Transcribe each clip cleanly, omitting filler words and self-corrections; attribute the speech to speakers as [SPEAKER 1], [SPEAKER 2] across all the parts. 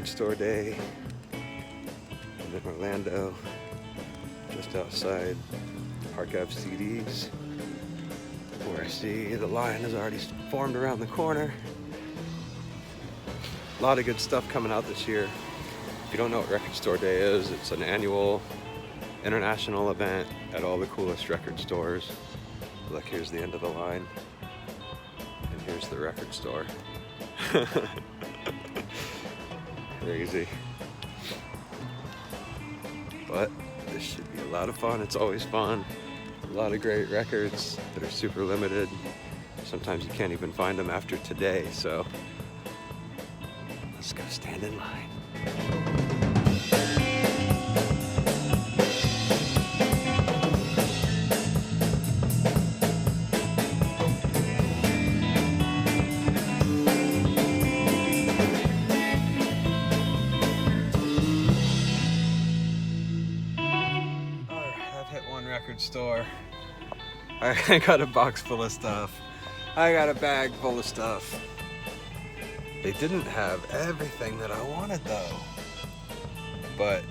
[SPEAKER 1] Record Store Day. I'm in Orlando, just outside Park Ave CDs, where I see the line has already formed around the corner. A lot of good stuff coming out this year. If you don't know what Record Store Day is, it's an annual international event at all the coolest record stores. Look, here's the end of the line, and here's the record store. Crazy. But this should be a lot of fun. It's always fun. A lot of great records that are super limited. Sometimes you can't even find them after today, so let's go stand in line. Record store. I got a box full of stuff. I got a bag full of stuff. They didn't have everything that I wanted though. But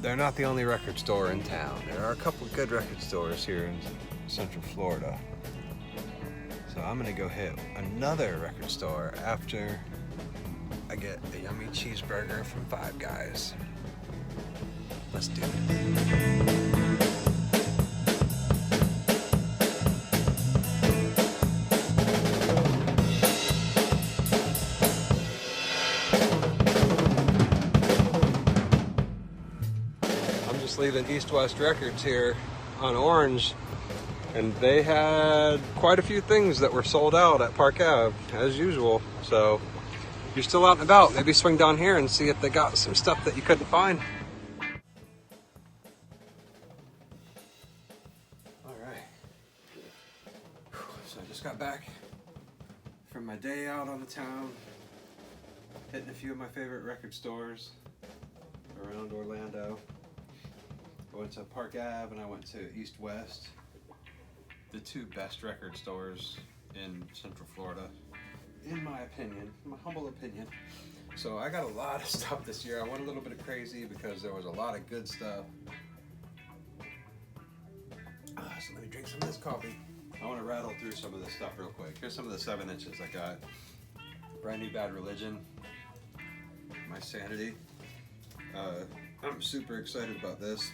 [SPEAKER 1] they're not the only record store in town. There are a couple good record stores here in Central Florida. So I'm gonna go hit another record store after I get a yummy cheeseburger from Five Guys. Let's do it. Leaving East West Records here on Orange, and they had quite a few things that were sold out at Park Ave as usual. So if you're still out and about, maybe swing down here and see if they got some stuff that you couldn't find. All right, so I just got back from my day out on the town, hitting a few of my favorite record stores around Orlando. I went to Park Ave and I went to East West, the two best record stores in Central Florida, in my opinion, my humble opinion. So I got a lot of stuff this year. I went a little bit of crazy because there was a lot of good stuff. So let me drink some of this coffee. I want to rattle through some of this stuff real quick. Here's some of the 7 inches I got. Brand New Bad Religion, My Sanity. I'm super excited about this.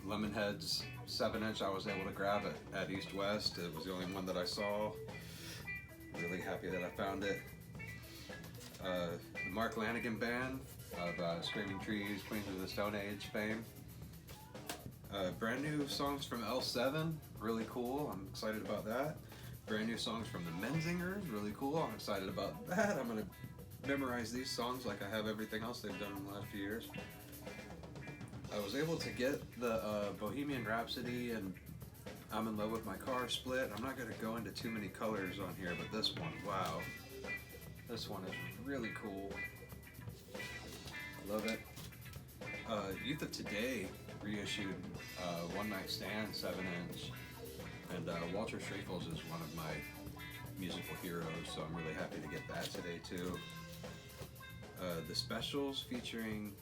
[SPEAKER 1] Lemonhead's 7-inch I was able to grab it at East West. It was the only one that I saw. Really happy that I found it. The Mark Lanegan Band of Screaming Trees, Queens of the Stone Age fame. Brand new songs from L7, really cool. I'm excited about that. Brand new songs from the Menzingers, really cool. I'm excited about that. I'm gonna memorize these songs like I have everything else they've done in the last few years. I was able to get the Bohemian Rhapsody and I'm in Love with My Car split. I'm not going to go into too many colors on here, but this one, wow. This one is really cool. I love it. Youth of Today reissued One Night Stand 7-inch. And Walter Schreifels is one of my musical heroes, so I'm really happy to get that today too. The Specials featuring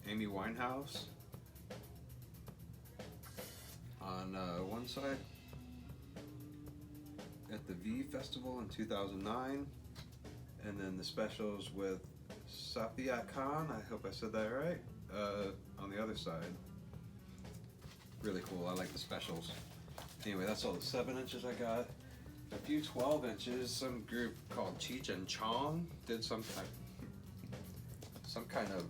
[SPEAKER 1] Amy Winehouse on one side at the V Festival in 2009, and then the Specials with Safia Khan, I hope I said that right, on the other side. Really cool, I like the Specials. Anyway, that's all the 7 inches I got. A few 12 inches, some group called Cheech and Chong did some kind of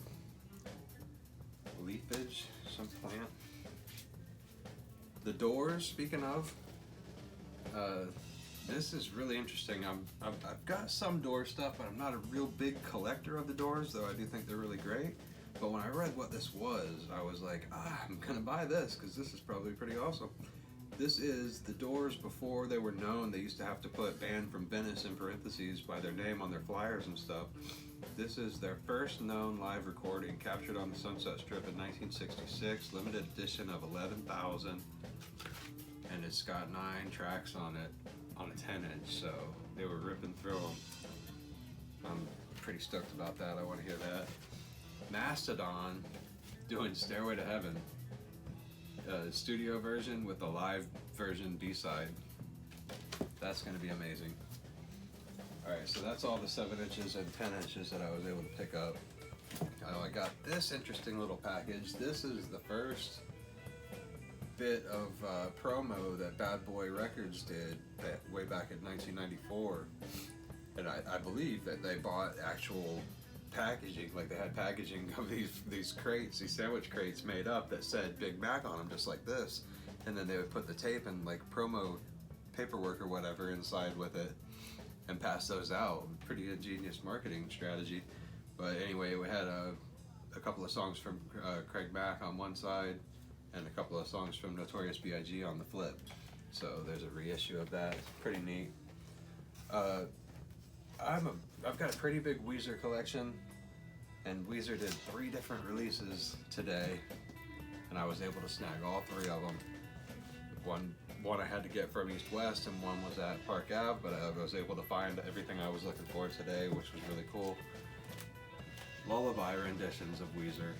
[SPEAKER 1] leafage, some plant. The Doors, speaking of, this is really interesting. I've got some Doors stuff, but I'm not a real big collector of the Doors, though I do think they're really great. But when I read what this was, I was like, I'm gonna buy this, because this is probably pretty awesome. This is the Doors before they were known. They used to have to put band from Venice in parentheses by their name on their flyers and stuff. This is their first known live recording, captured on the Sunset Strip in 1966, limited edition of 11,000, and it's got 9 tracks on it, on a 10-inch, so they were ripping through them. I'm pretty stoked about that. I want to hear that. Mastodon doing Stairway to Heaven, studio version with a live version B-side. That's going to be amazing. Alright, so that's all the 7 inches and 10 inches that I was able to pick up. I got this interesting little package. This is the first bit of promo that Bad Boy Records did way back in 1994. And I believe that they bought actual packaging, like they had packaging of these crates, these sandwich crates made up that said Big Mac on them, just like this. And then they would put the tape and like promo paperwork or whatever inside with it and pass those out. Pretty ingenious marketing strategy. But anyway, we had a couple of songs from Craig Mack on one side and a couple of songs from Notorious B.I.G. on the flip. So there's a reissue of that. It's pretty neat. I've got a pretty big Weezer collection, and Weezer did 3 different releases today, and I was able to snag all 3 of them. One I had to get from East West, and one was at Park Ave, but I was able to find everything I was looking for today, which was really cool. Lullaby renditions of Weezer.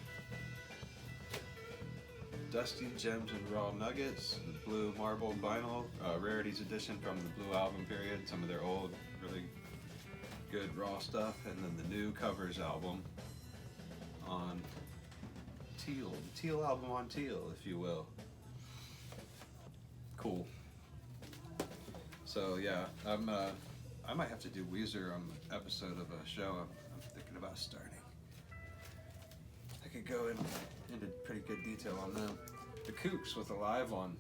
[SPEAKER 1] Dusty Gems and Raw Nuggets, the Blue Marble Vinyl, Rarities edition from the Blue album period, some of their old, really good raw stuff, and then the new covers album on Teal, the Teal album on Teal, if you will. Cool. So yeah, I might have to do Weezer on an episode of a show I'm thinking about starting. I could go into pretty good detail on them. The Kooks with a live one.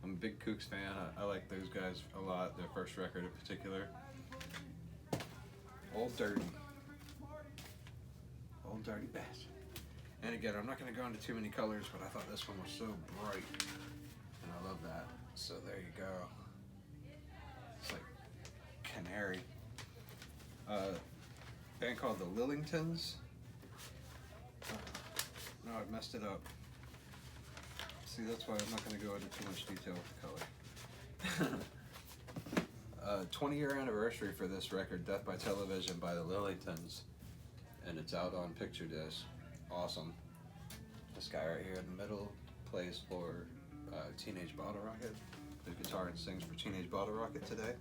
[SPEAKER 1] I'm a big Kooks fan. I like those guys a lot. Their first record in particular. Old Dirty Bastard. And again, I'm not going to go into too many colors, but I thought this one was so bright, and I love that. So there you go. It's like canary. Band called the Lillingtons. No, I messed it up. See, that's why I'm not going to go into too much detail with the color. 20-year anniversary for this record, Death by Television by the Lillingtons, and it's out on picture disc. Awesome. This guy right here in the middle plays for Teenage Bottle Rocket. Plays guitar and sings for Teenage Bottle Rocket today.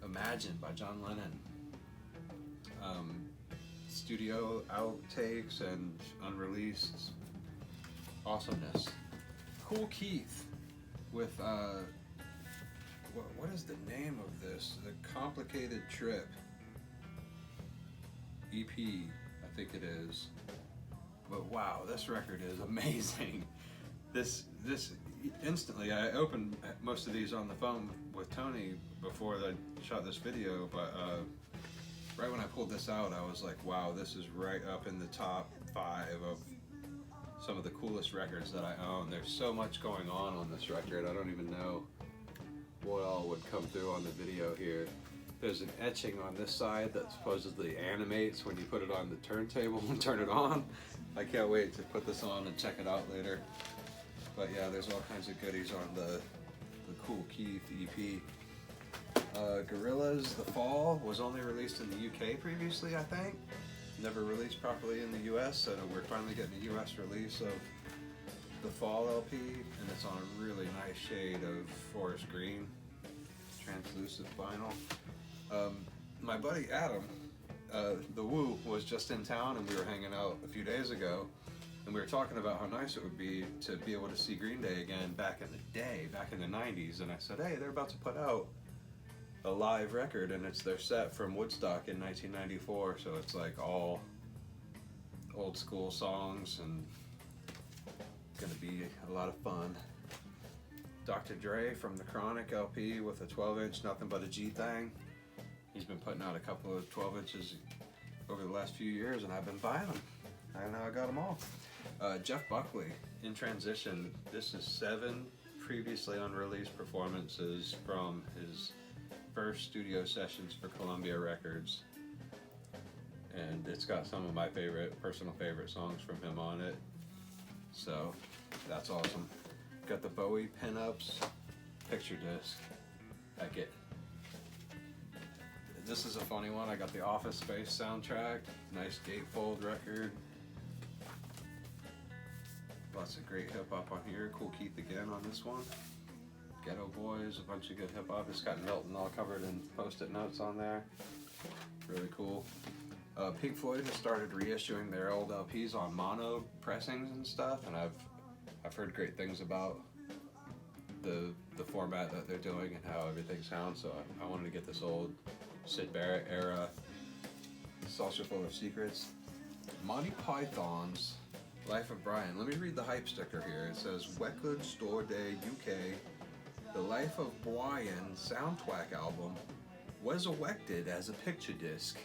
[SPEAKER 1] Imagine by John Lennon. Studio outtakes and unreleased awesomeness. Kool Keith with what is the name of this? The Complicated Trip EP, I think it is. But wow, this record is amazing. This instantly, I opened most of these on the phone with Tony before I shot this video, but right when I pulled this out, I was like, wow, this is right up in the top 5 of some of the coolest records that I own. There's so much going on this record, I don't even know what all would come through on the video here. There's an etching on this side that supposedly animates when you put it on the turntable and turn it on. I can't wait to put this on and check it out later. But yeah, there's all kinds of goodies on the Kool Keith EP. Gorillaz, The Fall was only released in the UK previously, I think. Never released properly in the US, so we're finally getting a US release of The Fall LP, and it's on a really nice shade of forest green, translucent vinyl. My buddy Adam, the Woo, was just in town, and we were hanging out a few days ago, and we were talking about how nice it would be to be able to see Green Day again back in the day, back in the 90s, and I said, hey, they're about to put out a live record, and it's their set from Woodstock in 1994, so it's like all old school songs, and it's gonna be a lot of fun. Dr. Dre from the Chronic LP with a 12-inch Nothing But a G Thing. He's been putting out a couple of 12 inches over the last few years, and I've been buying them. And now I got them all. Jeff Buckley, In Transition. This is 7 previously unreleased performances from his first studio sessions for Columbia Records. And it's got some of my personal favorite songs from him on it. So, that's awesome. Got the Bowie pinups picture disc. Heck it. This is a funny one. I got the Office Space soundtrack. Nice gatefold record. Lots of great hip hop on here. Cool Keith again on this one. Ghetto Boys, a bunch of good hip hop. It's got Milton all covered in post-it notes on there. Really cool. Pink Floyd has started reissuing their old LPs on mono pressings and stuff, and I've heard great things about the format that they're doing and how everything sounds. So I wanted to get this old Syd Barrett era Saucer Full of Secrets. Monty Python's Life of Brian. Let me read the hype sticker here. It says Record Store Day UK. The Life of Brian soundtrack album was erected as a picture disc.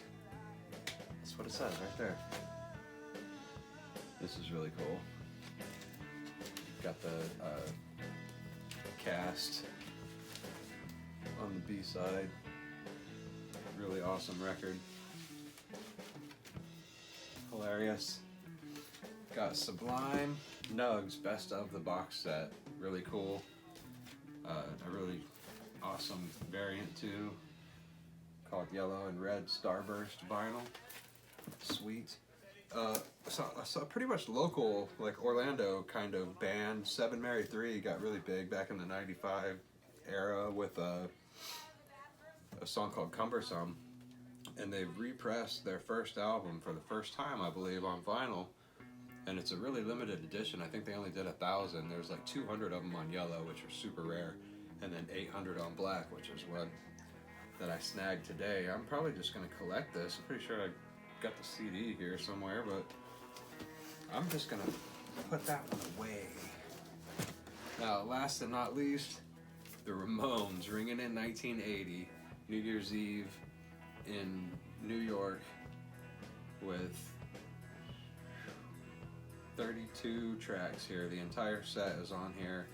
[SPEAKER 1] That's what it says right there. This is really cool. Got the cast on the B-side. Really awesome record. Hilarious. Got Sublime Nugs Best of the box set. Really cool. A really awesome variant too, called Yellow and Red Starburst vinyl. Sweet. So pretty much local, like Orlando kind of band. Seven Mary 3 got really big back in the '95 era with a song called Cumbersome, and they've repressed their first album for the first time, I believe, on vinyl. And it's a really limited edition. I think they only did 1,000. There's like 200 of them on yellow, which are super rare, and then 800 on black, which is one that I snagged today. I'm probably just gonna collect this. I'm pretty sure I got the CD here somewhere, but I'm just gonna put that one away. Now, last and not least, the Ramones, ringing in 1980, New Year's Eve in New York with 32 tracks here. The entire set is on here.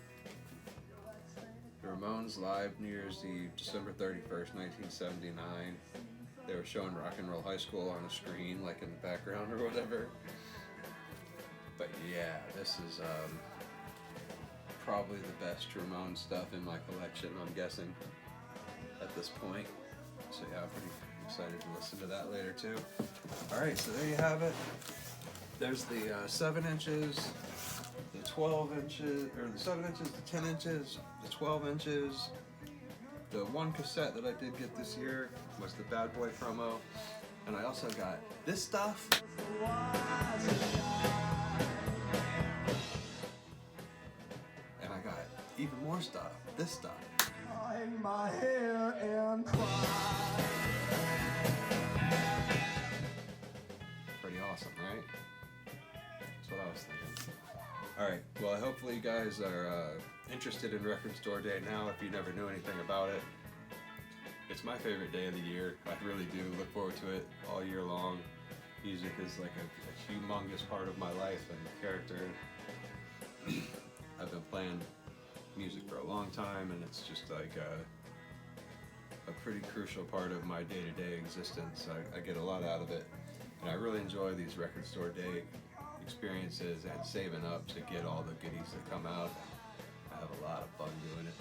[SPEAKER 1] The Ramones live New Year's Eve, December 31st, 1979. They were showing Rock and Roll High School on a screen, like in the background or whatever. But yeah, this is probably the best Ramones stuff in my collection, I'm guessing, at this point. So yeah, I'm pretty excited to listen to that later too. Alright, so there you have it. There's the 7 inches, the 12 inches, or the 7 inches, the 10 inches, the 12 inches. The one cassette that I did get this year was the Bad Boy promo. And I also got this stuff. And I got even more stuff, this stuff. Hang my hair and cry. Pretty awesome, right? That's what I was thinking. Alright, well hopefully you guys are interested in Record Store Day now if you never knew anything about it. It's my favorite day of the year. I really do look forward to it all year long. Music is like a humongous part of my life and character. I've been playing music for a long time, and it's just like a pretty crucial part of my day-to-day existence. I get a lot out of it, and I really enjoy these Record Store Day experiences and saving up to get all the goodies that come out. I have a lot of fun doing it.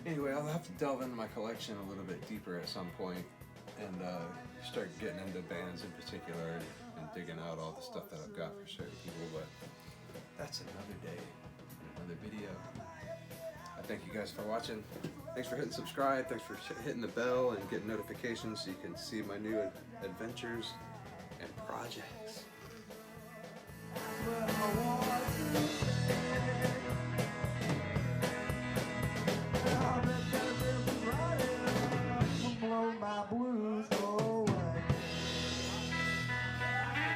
[SPEAKER 1] Anyway, I'll have to delve into my collection a little bit deeper at some point and start getting into bands in particular and digging out all the stuff that I've got for certain people, but that's another day, another video. I thank you guys for watching. Thanks for hitting subscribe, thanks for hitting the bell and getting notifications so you can see my new adventures and projects.